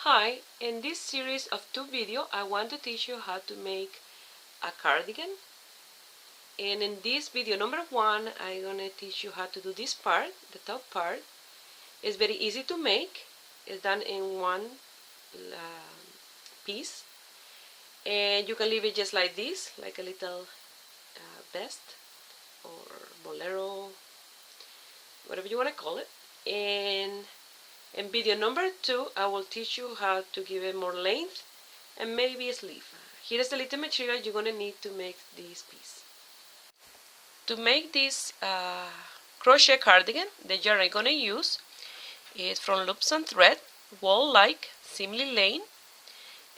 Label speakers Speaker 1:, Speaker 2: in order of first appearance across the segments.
Speaker 1: Hi, in this series of 2 videos I want to teach you how to make a cardigan, and in this video number 1 I'm gonna teach you how to do this part, the top part. It's very easy to make. It's done in one piece, and you can leave it just like this, like a little vest or bolero, whatever you want to call it. And in video number 2 I will teach you how to give it more length and maybe a sleeve. Here's the little material you're going to need to make this piece. To make this crochet cardigan, the yarn I'm going to use is from Loops and Thread, Wall-like, Simile Lane,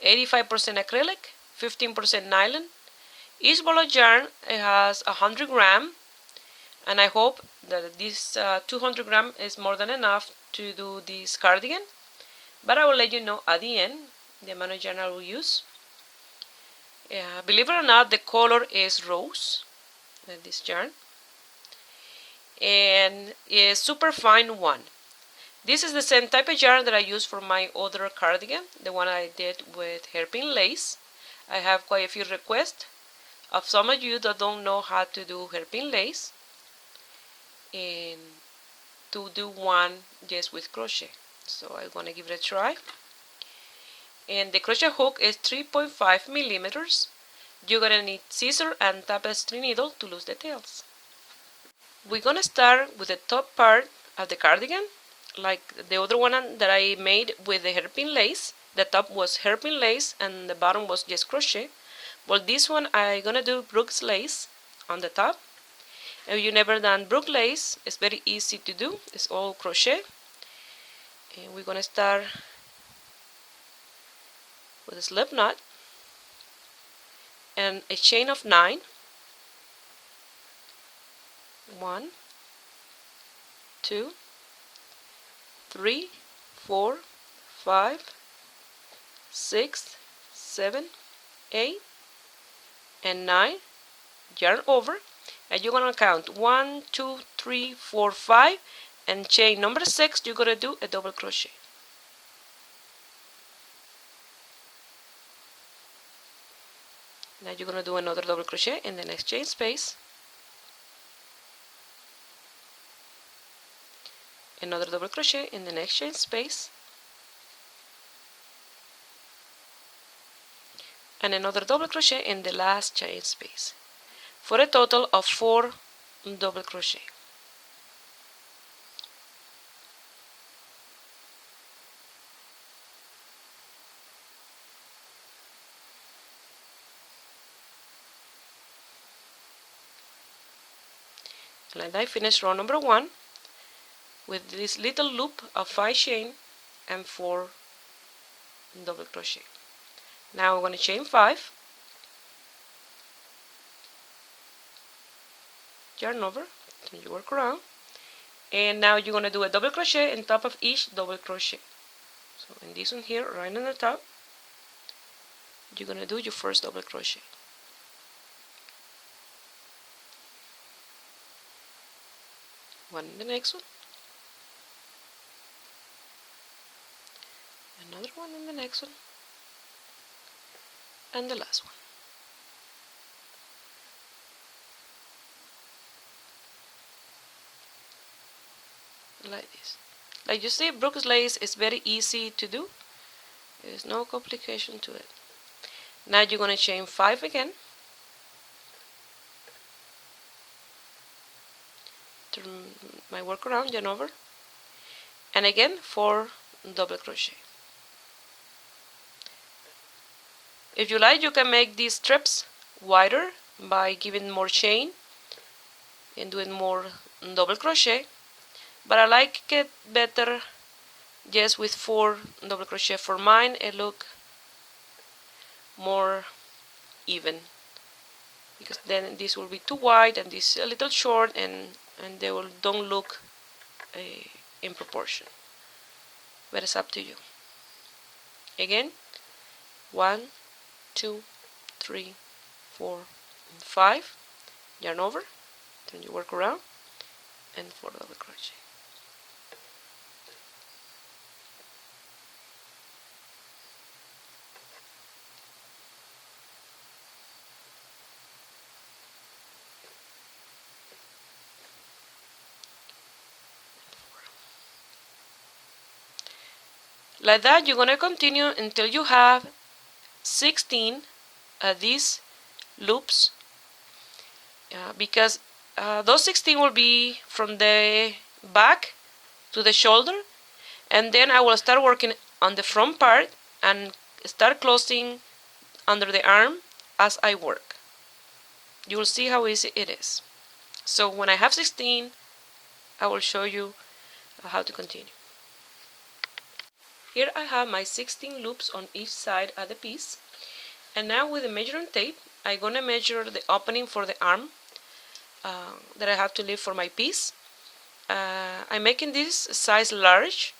Speaker 1: 85% acrylic, 15% nylon. Each ball of yarn has 100 grams, and I hope that this 200 grams is more than enough to do this cardigan, but I will let you know at the end the amount of yarn I will use. Believe it or not, the color is rose, this yarn, and is super fine one. This is the same type of yarn that I use for my other cardigan, the one I did with hairpin lace. I have quite a few requests of some of you that don't know how to do hairpin lace and to do one just with crochet. So I'm gonna give it a try. And the crochet hook is 3.5 millimeters. You're gonna need scissors and tapestry needle to lose the tails. We're gonna start with the top part of the cardigan, like the other one that I made with the hairpin lace. The top was hairpin lace and the bottom was just crochet. Well, this one I'm gonna do Brooks lace on the top. If you've never done Brook lace, it's very easy to do. It's all crochet. And we're gonna start with a slip knot and a chain of 9. 1, 2, 3, 4, 5, 6, 7, 8, and 9. Yarn over, and you're gonna count 1, 2, 3, 4, 5, and chain number 6 you're gonna do a double crochet. Now you're gonna do another double crochet in the next chain space, another double crochet in the next chain space, and another double crochet in the last chain space, for a total of 4 double crochet. And I finished row number 1 with this little loop of 5 chain and 4 double crochet. Now we're going to chain 5, yarn over, then you work around, and now you're going to do a double crochet on top of each double crochet. So in this one here, right on the top, you're going to do your first double crochet. One in the next one, another one in the next one, and the last one. Like this. Like you see, Brooks lace is very easy to do. There's no complication to it. Now you're going to chain 5 again, turn my work around, yarn over, and again 4 double crochet. If you like, you can make these strips wider by giving more chain and doing more double crochet, but I like it better just with 4 double crochet. For mine it look more even, because then this will be too wide and this a little short, and they don't look in proportion, but it's up to you. Again, 1, 2, 3, 4, and 5, yarn over, then you work around, and 4 double crochet. Like that, you're gonna continue until you have 16 these loops, because those 16 will be from the back to the shoulder, and then I will start working on the front part and start closing under the arm as I work. You will see how easy it is. So when I have 16, I will show you how to continue. Here I have my 16 loops on each side of the piece, and now with the measuring tape I'm gonna measure the opening for the arm that I have to leave for my piece. I'm making this size large,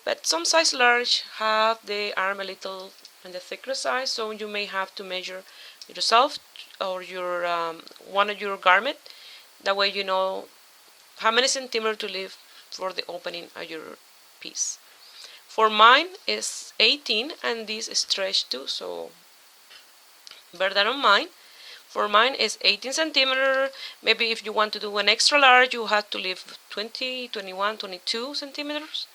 Speaker 1: but some size large have the arm a little on the thicker side, so you may have to measure yourself or your one of your garment. That way you know how many centimeters to leave for the opening of your piece. For mine is 18, and this is stretched too, so bear that in mind. For mine is 18 centimeters. Maybe if you want to do an extra large, you have to leave 20, 21, 22 centimeters.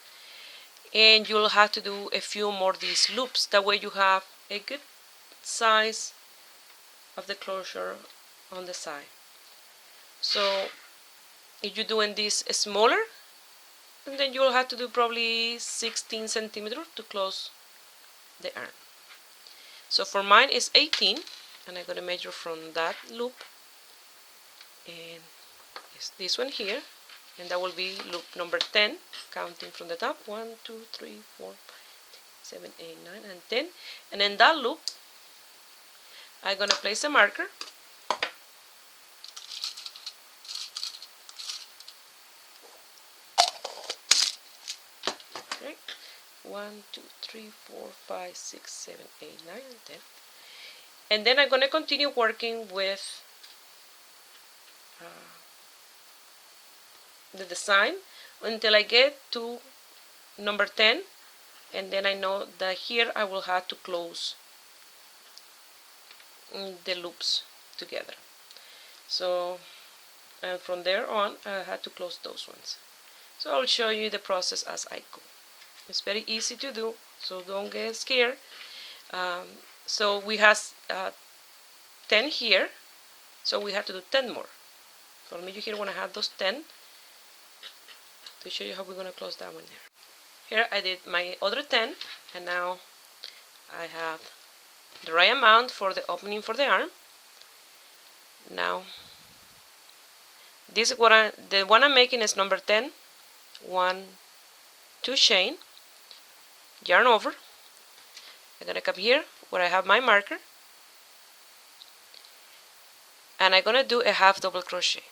Speaker 1: And you'll have to do a few more of these loops. That way you have a good size of the closure on the side. So if you're doing this smaller, then you'll have to do probably 16 centimeters to close the arm. So for mine is 18, and I'm going to measure from that loop, and it's this one here, and that will be loop number 10, counting from the top. 1, 2, 3, 4, 7, 8, 9, and 10. And in that loop, I'm going to place a marker. Okay. 1, 2, 3, 4, 5, 6, 7, 8, 9, and 10. And then I'm going to continue working with the design until I get to number 10, and then I know that here I will have to close the loops together. So and from there on I had to close those ones. So I'll show you the process as I go. It's very easy to do, so don't get scared. So we have 10 here, so we have to do 10 more. So let me here when I have those 10 to show you how we're going to close that one there. Here I did my other 10, and now I have the right amount for the opening for the arm. Now this is what the one I'm making is number 10. 1, 2 chain, yarn over. I'm gonna come here where I have my marker, and I'm gonna do a half double crochet.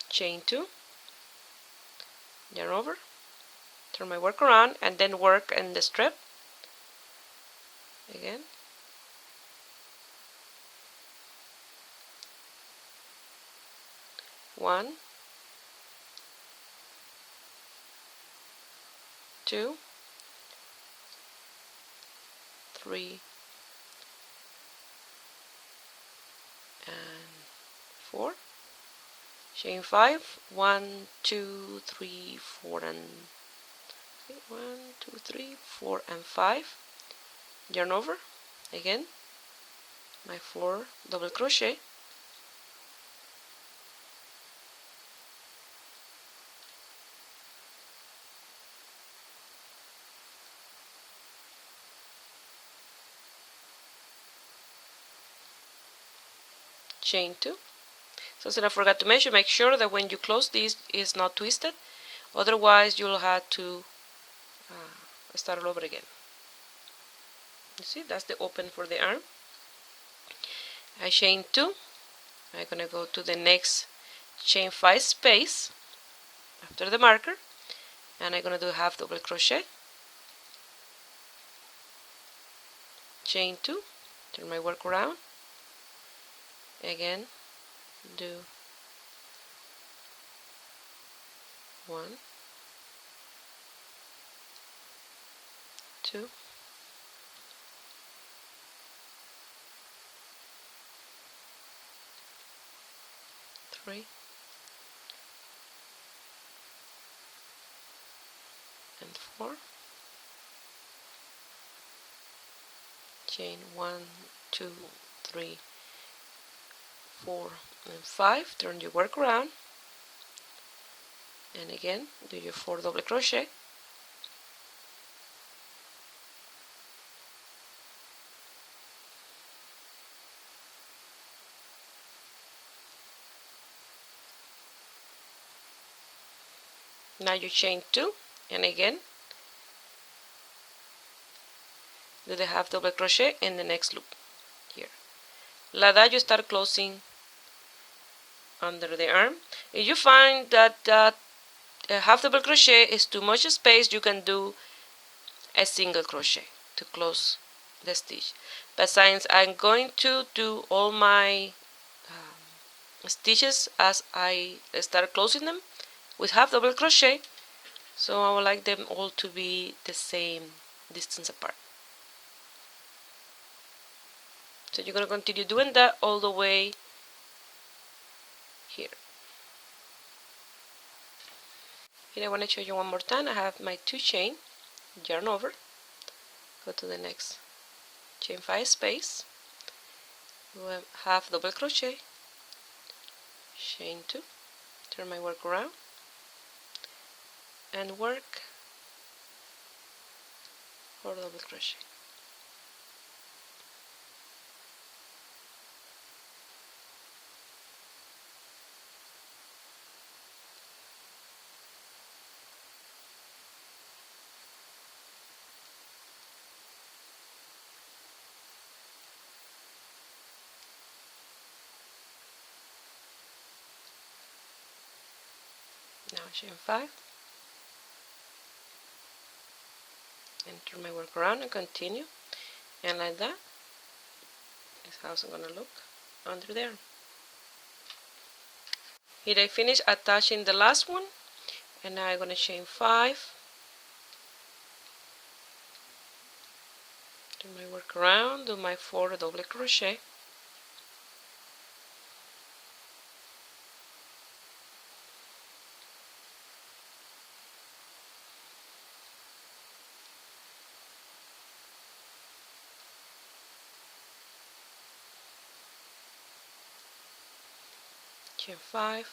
Speaker 1: Chain 2, yarn over, turn my work around, and then work in the strip again. One, 2, 3, and 4. Chain 5. 1, 2, 3, 4, and 1, 2, 3, 4, and 5. Yarn over again. My 4 double crochet. Chain 2. Something I forgot to mention, make sure that when you close this is not twisted, otherwise you'll have to start all over again. You see, that's the open for the arm. I chain 2. I'm gonna go to the next chain 5 space after the marker, and I'm gonna do half double crochet. Chain 2, turn my work around. Again, do 1, 2, 3, 3 and 4, chain 1, 2, 3, 4 and 5, turn your work around, and again do your 4 double crochet. Now you chain 2 and again do the half double crochet in the next loop here. Like that you start closing under the arm. If you find that half double crochet is too much space, you can do a single crochet to close the stitch. But since I'm going to do all my stitches as I start closing them with half double crochet, so I would like them all to be the same distance apart. So you're going to continue doing that all the way here. Here I want to show you one more time. I have my 2 chain, yarn over, go to the next chain 5 space, do a half double crochet, chain 2, turn my work around, and work 4 double crochet. Now chain 5 and turn my work around and continue, and like that is how it's going to look under there. Here I finish attaching the last one, and now I'm going to chain 5, turn my work around, do my 4 double crochet, chain 5,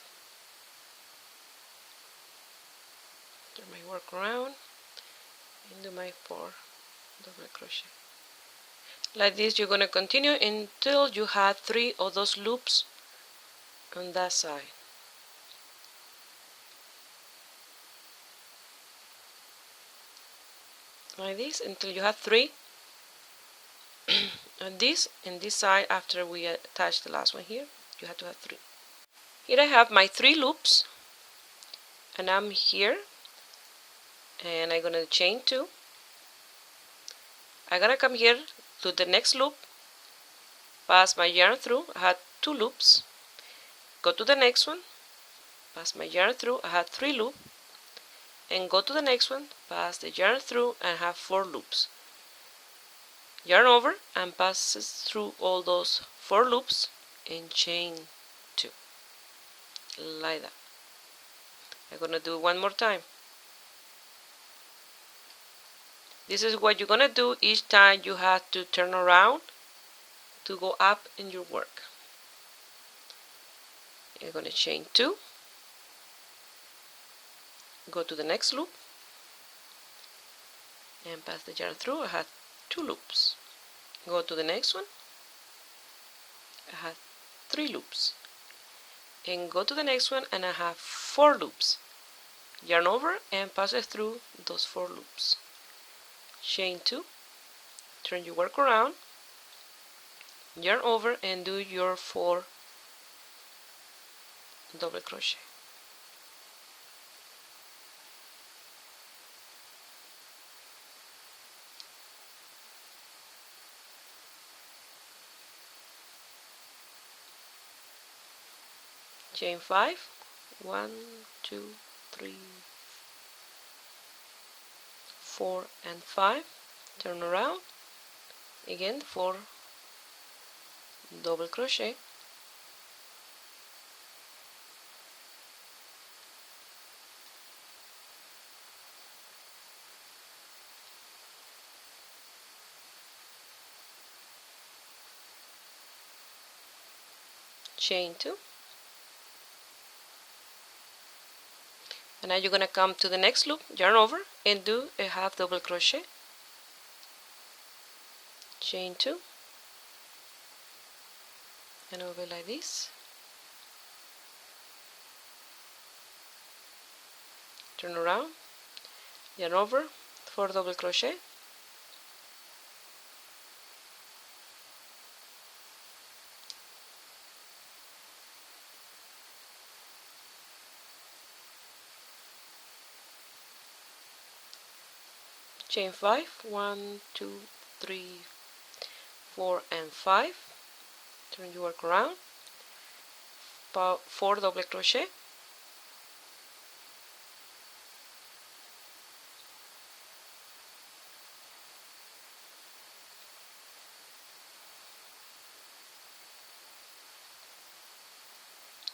Speaker 1: turn my work around, and do my 4 double crochet. Like this you're going to continue until you have 3 of those loops on that side. Like this until you have 3 on this and this side. After we attach the last one here, you have to have 3. Here I have my 3 loops, and I'm here, and I'm gonna chain 2. I'm gonna come here to the next loop, pass my yarn through. I had 2 loops, go to the next one, pass my yarn through. I had 3 loops, and go to the next one, pass the yarn through, and have 4 loops. Yarn over and pass through all those 4 loops and chain 2, like that. I'm gonna do it one more time. This is what you're gonna do each time you have to turn around to go up in your work. You're gonna chain 2, go to the next loop, and pass the yarn through. I have 2 loops. Go to the next one, I have 3 loops, and go to the next one, and I have 4 loops. Yarn over and pass it through those 4 loops. Chain 2, turn your work around, yarn over and do your 4 double crochet. Chain 5, 1, 2, 3, 4 and 5, turn around, again 4 double crochet, chain 2, and now you're going to come to the next loop, yarn over, and do a half double crochet, chain 2, and over like this, turn around, yarn over, 4 double crochet, chain 5, 1, 2, 3, 4, and 5, turn your work around, 4 double crochet,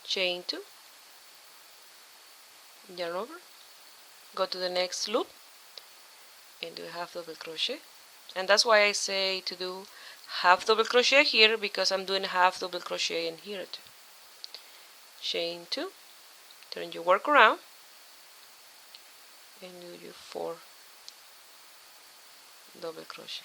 Speaker 1: chain 2, yarn over, go to the next loop and do a half double crochet. And that's why I say to do half double crochet here, because I'm doing half double crochet in here too. Chain 2, turn your work around and do your 4 double crochet.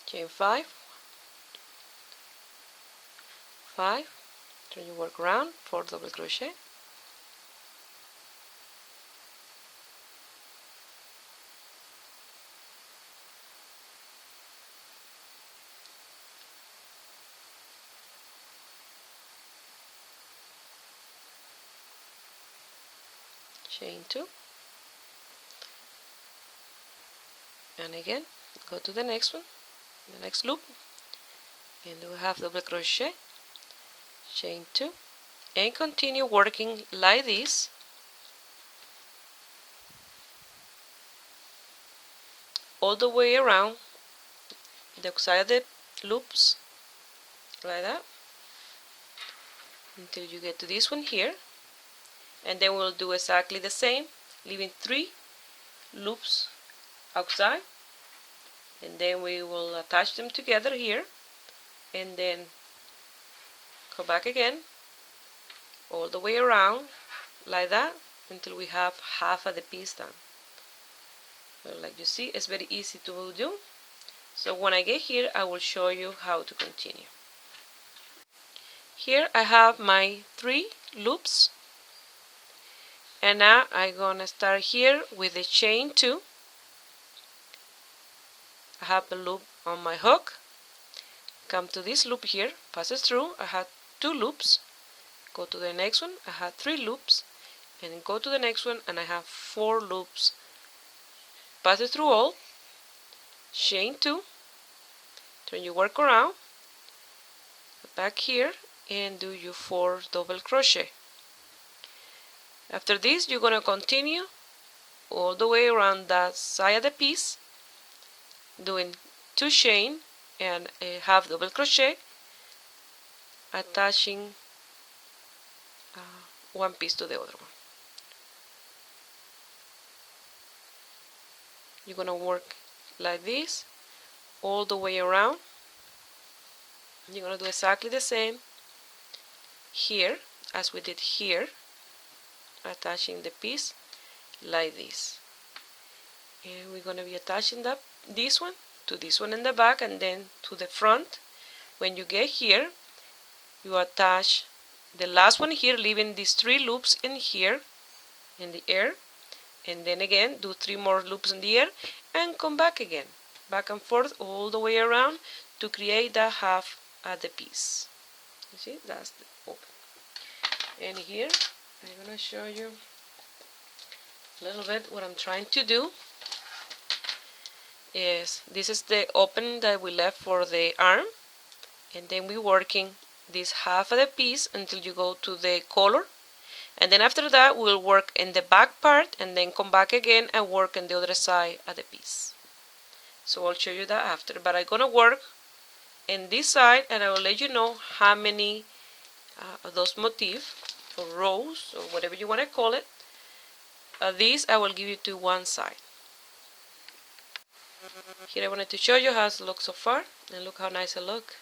Speaker 1: Chain 5, 5, turn your work around, 4 double crochet, chain 2, and again go to the next one, the next loop, and do a half double crochet, chain 2, and continue working like this all the way around the side of the loops, like that, until you get to this one here, and then we'll do exactly the same, leaving 3 loops outside, and then we will attach them together here, and then go back again all the way around like that until we have half of the piece done. So like you see, it's very easy to do. So when I get here, I will show you how to continue. Here I have my 3 loops, and now I'm gonna start here with the chain 2. I have a loop on my hook, come to this loop here, pass it through, I have 2 loops, go to the next one, I have 3 loops, and go to the next one and I have 4 loops, pass it through all, chain 2, turn your work around, back here, and do your 4 double crochet. After this, you're going to continue all the way around that side of the piece, doing 2 chain and a half double crochet, attaching one piece to the other one. You're going to work like this all the way around. You're going to do exactly the same here as we did here, attaching the piece like this. And we're going to be attaching this one to this one in the back and then to the front. When you get here, you attach the last one here, leaving these 3 loops in here in the air, and then again do 3 more loops in the air and come back again, back and forth all the way around to create that half of the piece. You see, that's the open. And here I'm going to show you a little bit what I'm trying to do. Is this is the opening that we left for the arm, and then we're working this half of the piece until you go to the collar, and then after that we'll work in the back part and then come back again and work on the other side of the piece. So I'll show you that after, but I'm gonna work in this side and I will let you know how many of those motifs or rows or whatever you want to call it this I will give you to one side. Here I wanted to show you how it looks so far, and look how nice it looks.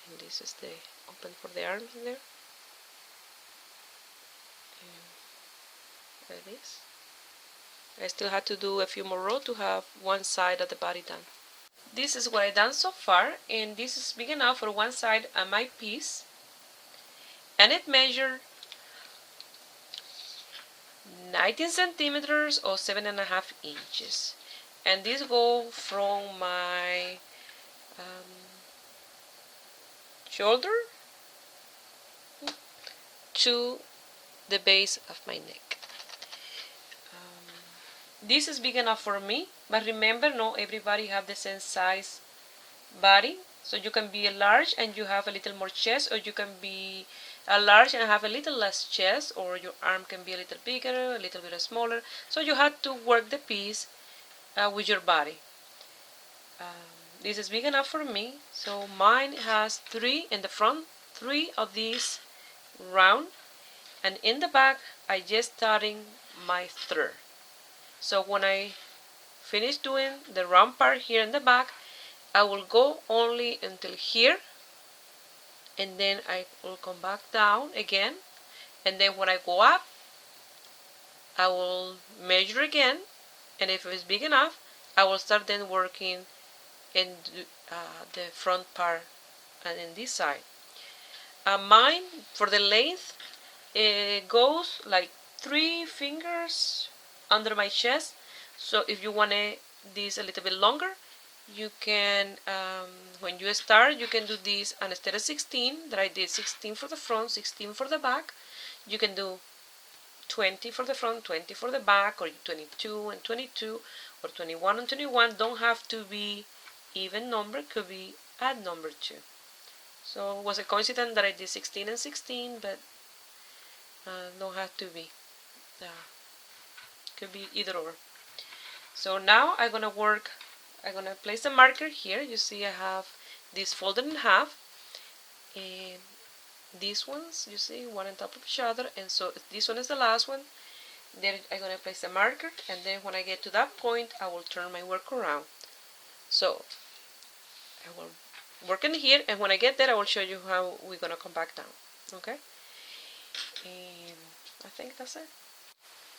Speaker 1: And this is the open for the arms in there. And like this. I still had to do a few more rows to have one side of the body done. This is what I've done so far, and this is big enough for one side of my piece. And it measured 19 centimeters or 7.5 inches. And this goes from my shoulder to the base of my neck. This is big enough for me, but remember, not everybody have the same size body. So you can be a large and you have a little more chest, or you can be a large and have a little less chest, or your arm can be a little bigger, a little bit smaller. So you have to work the piece with your body. This is big enough for me, so mine has 3 in the front, 3 of these round, and in the back I just starting my 3rd. So when I finish doing the round part here in the back, I will go only until here, and then I will come back down again, and then when I go up I will measure again, and if it's big enough I will start then working in the front part and in this side. Mine, for the length, it goes like 3 fingers under my chest. So if you want this a little bit longer, you can, when you start, you can do this, and instead of 16 that I did 16 for the front, 16 for the back, you can do 20 for the front, 20 for the back, or 22 and 22, or 21 and 21. Don't have to be even number, could be odd number too. So it was a coincidence that I did 16 and 16, but don't have to be. Could be either or. So now I'm gonna work. I'm gonna place the marker here. You see I have this folded in half, and these ones, you see, one on top of each other, and so this one is the last one. Then I'm gonna place the marker, and then when I get to that point I will turn my work around. So I will work in here, and when I get there I will show you how we're gonna come back down. Okay, and I think that's it.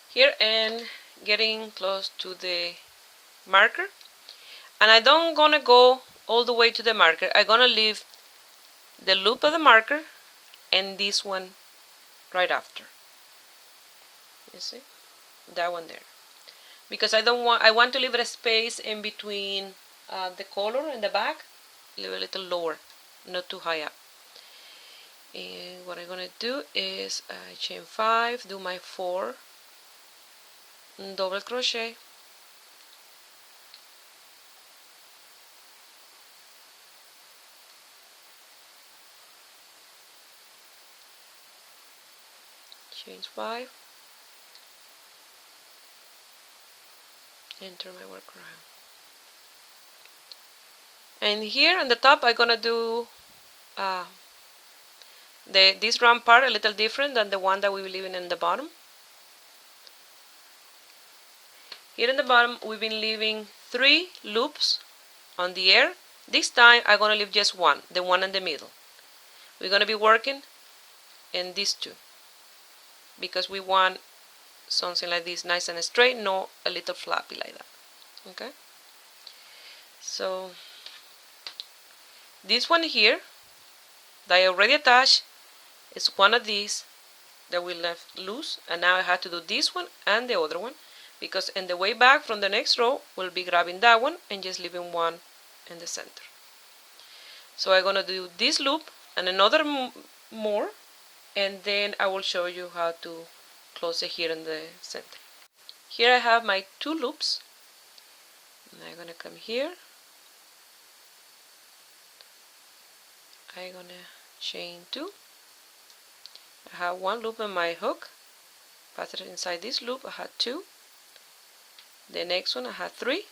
Speaker 1: Here, and getting close to the marker, and I don't gonna go all the way to the marker. I'm gonna leave the loop of the marker and this one right after. You see that one there, because I want to leave a space in between the collar and the back, leave a little lower, not too high up. And what I'm gonna do is chain 5, do my 4 double crochet, chain 5, and turn my work around. And here on the top I'm gonna do this round part a little different than the one that we were leaving in the bottom. Here in the bottom we've been leaving 3 loops on the air. This time I'm gonna leave just one, the one in the middle. We're gonna be working in these 2 because we want something like this, nice and straight, not a little floppy like that. Okay, so this one here that I already attached is one of these that we left loose, and now I have to do this one and the other one, because in the way back from the next row we'll be grabbing that one and just leaving one in the center. So I'm gonna do this loop and another more, and then I will show you how to close it here in the center. Here I have my 2 loops, and I'm gonna come here, I'm gonna chain 2, I have 1 loop in my hook, pass it inside this loop, I have 2, the next one I have 3,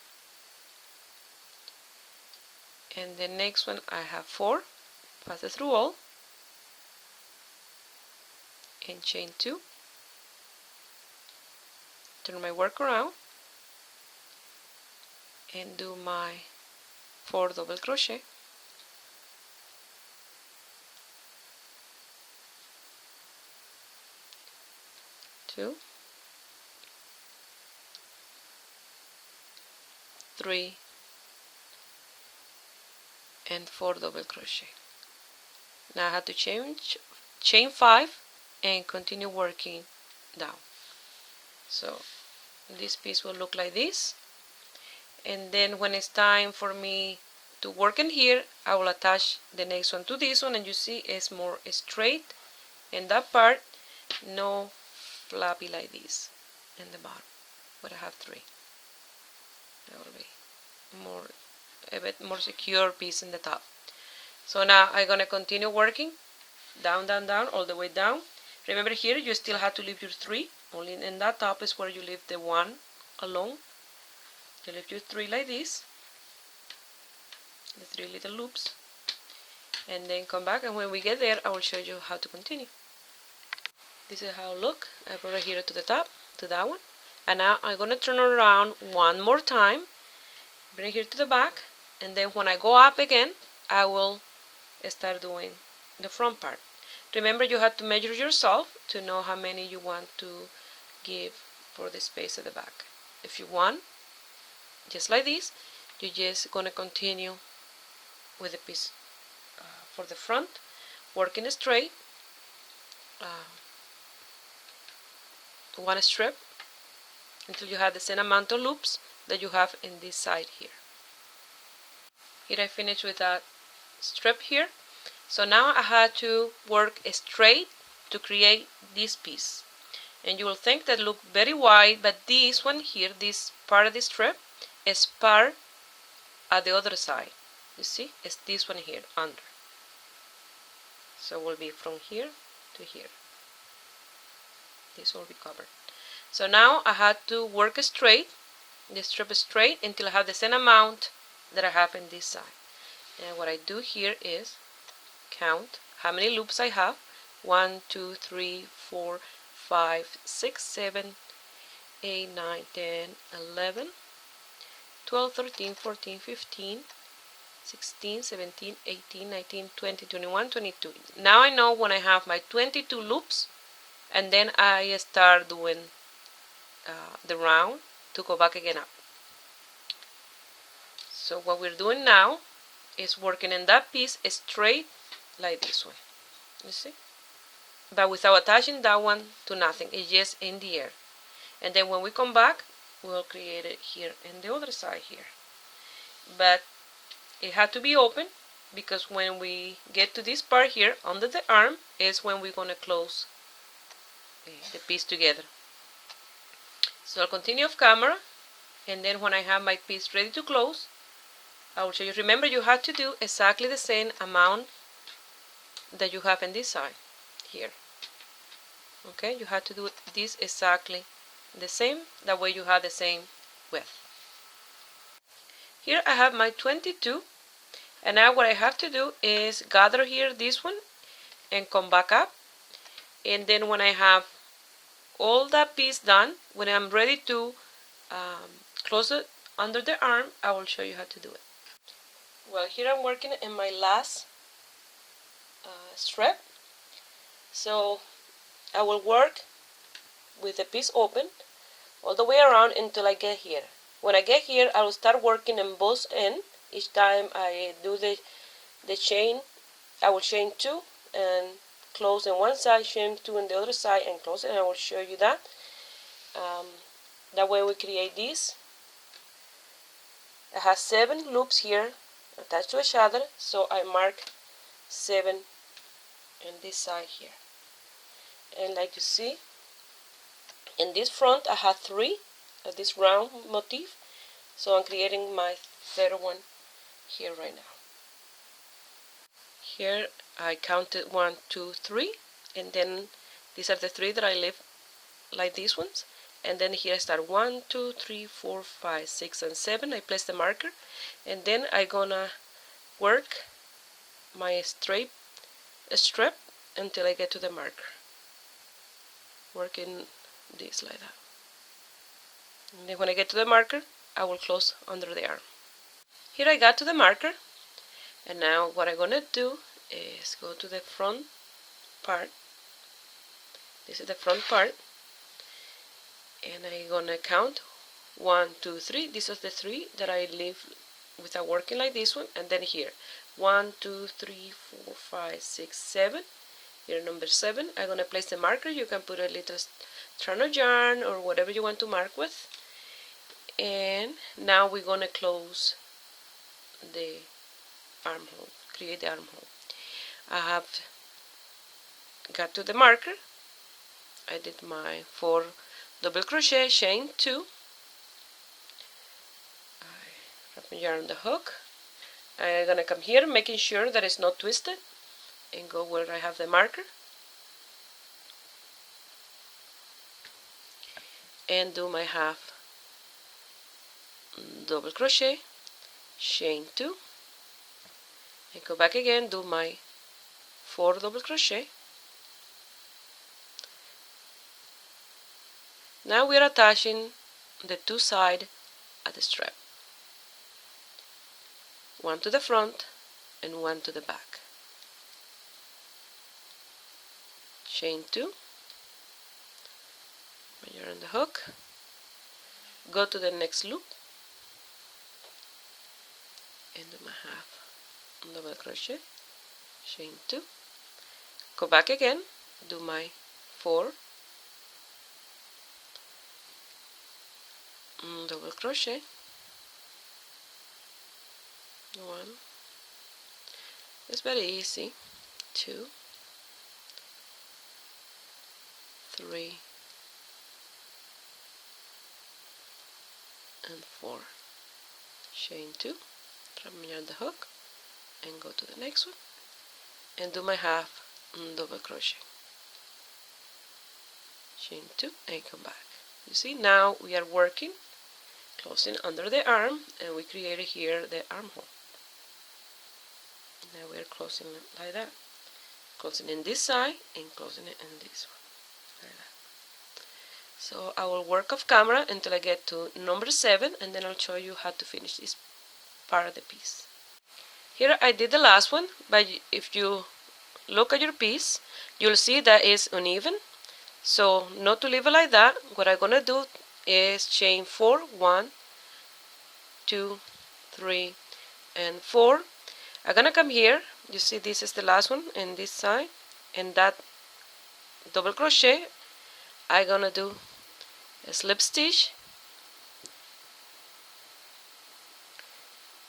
Speaker 1: and the next one I have 4, pass it through all, and chain 2, turn my work around and do my 4 double crochet. Two, 3, and 4 double crochet. Now I have to chain 5 and continue working down. So this piece will look like this, and then when it's time for me to work in here, I will attach the next one to this one, and you see it's more straight, and that part no flappy like this in the bottom, but I have 3. That will be a bit more secure piece in the top. So now I'm gonna continue working down, down, down, all the way down. Remember here you still have to leave your 3, only in that top is where you leave the 1 alone. You leave your 3 like this, the 3 little loops, and then come back, and when we get there I will show you how to continue. This is how it looks. I brought it here to the top, to that one, and now I'm gonna turn around one more time, bring it here to the back, and then when I go up again I will start doing the front part. Remember, you have to measure yourself to know how many you want to give for the space at the back. If you want, just like this, you're just gonna continue with the piece for the front, working straight, one strip until you have the same amount of loops that you have in this side here. Here I finished with that strip here. So now I had to work straight to create this piece, and you will think that look very wide, but this one here, this part of the strip, is part at the other side. You see, it's this one here under. So it will be from here to here. This will be covered. So now I had to work straight, the strip straight, until I have the same amount that I have in this side. And what I do here is count how many loops I have. 1, 2, 3, 4, 5, 6, 7, 8, 9, 10, 11, 12, 13, 14, 15, 16, 17, 18, 19, 20, 21, 22. Now I know when I have my 22 loops, and then I start doing the round to go back again up. So what we're doing now is working in that piece straight like this one, you see, but without attaching that one to nothing. It's just in the air, and then when we come back we'll create it here in the other side here, but it had to be open because when we get to this part here under the arm is when we're going to close the piece together. So I'll continue off camera, and then when I have my piece ready to close I will show you. Remember, you have to do exactly the same amount that you have in this side here. Okay, you have to do this exactly the same, that way you have the same width. Here I have my 22, and now what I have to do is gather here this one and come back up, and then when I have all that piece done, when I'm ready to close it under the arm, I will show you how to do it. Well, here I'm working in my last strip, so I will work with the piece open all the way around until I get here. When I get here, I will start working in both ends. Each time I do the chain, I will chain 2 and close in one side, chain 2 on the other side and close it, and I will show you that. That way we create this. I have 7 loops here attached to each other, so I mark 7 in this side here. And like you see, in this front I have 3 of this round motif, so I'm creating my third one here right now. Here I counted 1, 2, 3, and then these are the 3 that I leave like these ones, and then here I start 1, 2, 3, 4, 5, 6, and 7. I place the marker, and then I'm gonna work my strip until I get to the marker, working this like that. And then when I get to the marker, I will close under the arm. Here I got to the marker, and now what I'm gonna do is go to the front part. This is the front part, and I'm gonna count 1, 2, 3. These are the 3 that I leave without working like this one, and then here 1, 2, 3, 4, 5, 6, 7. Here number 7, I'm gonna place the marker. You can put a little strand of yarn or whatever you want to mark with, and now we're gonna close the armhole, create the armhole. I have got to the marker. I did my 4 double crochet, chain 2. I wrap my yarn on the hook. I'm gonna come here, making sure that it's not twisted, and go where I have the marker, and do my half double crochet, chain 2, and go back again, do my 4 double crochet. Now we are attaching the 2 sides at the strap, 1 to the front and 1 to the back. Chain 2, when you're on the hook, go to the next loop and do my half double crochet, chain 2, go back again, do my 4 double crochet, 1, it's very easy, 2, 3, and 4, chain 2, wrap me on the hook, and go to the next one, and do my half double crochet, chain 2, and come back. You see, now we are working, closing under the arm, and we created here the armhole. Now we are closing it like that, closing in this side and closing it in this one, like that. So I will work off camera until I get to number 7, and then I'll show you how to finish this part of the piece. Here I did the last one, but if you look at your piece, you'll see that it's uneven. So not to leave it like that, what I'm gonna do is chain 4, 1, 2, 3, and 4. I'm gonna come here, you see this is the last one in this side, and that double crochet, I'm gonna do a slip stitch.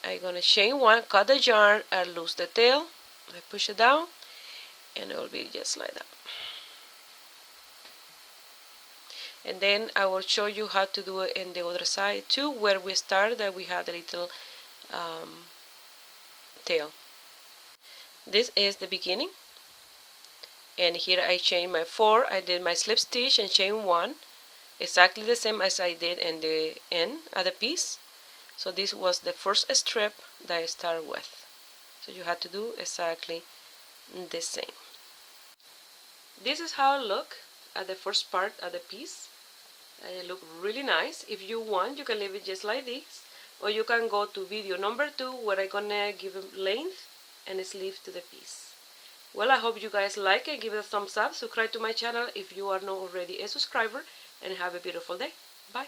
Speaker 1: I'm gonna chain 1, cut the yarn, and loose the tail. I push it down, and it will be just like that. And then I will show you how to do it in the other side too, where we started, that we had a little tail. This is the beginning, and here I chain my 4, I did my slip stitch and chain 1, exactly the same as I did in the end of the piece. So this was the first strip that I started with. So you have to do exactly the same. This is how it looks at the first part of the piece. It looks really nice. If you want, you can leave it just like this, or you can go to video number 2, where I'm gonna give it length and sleeve to the piece. Well, I hope you guys like it. Give it a thumbs up. Subscribe to my channel if you are not already a subscriber, and have a beautiful day. Bye.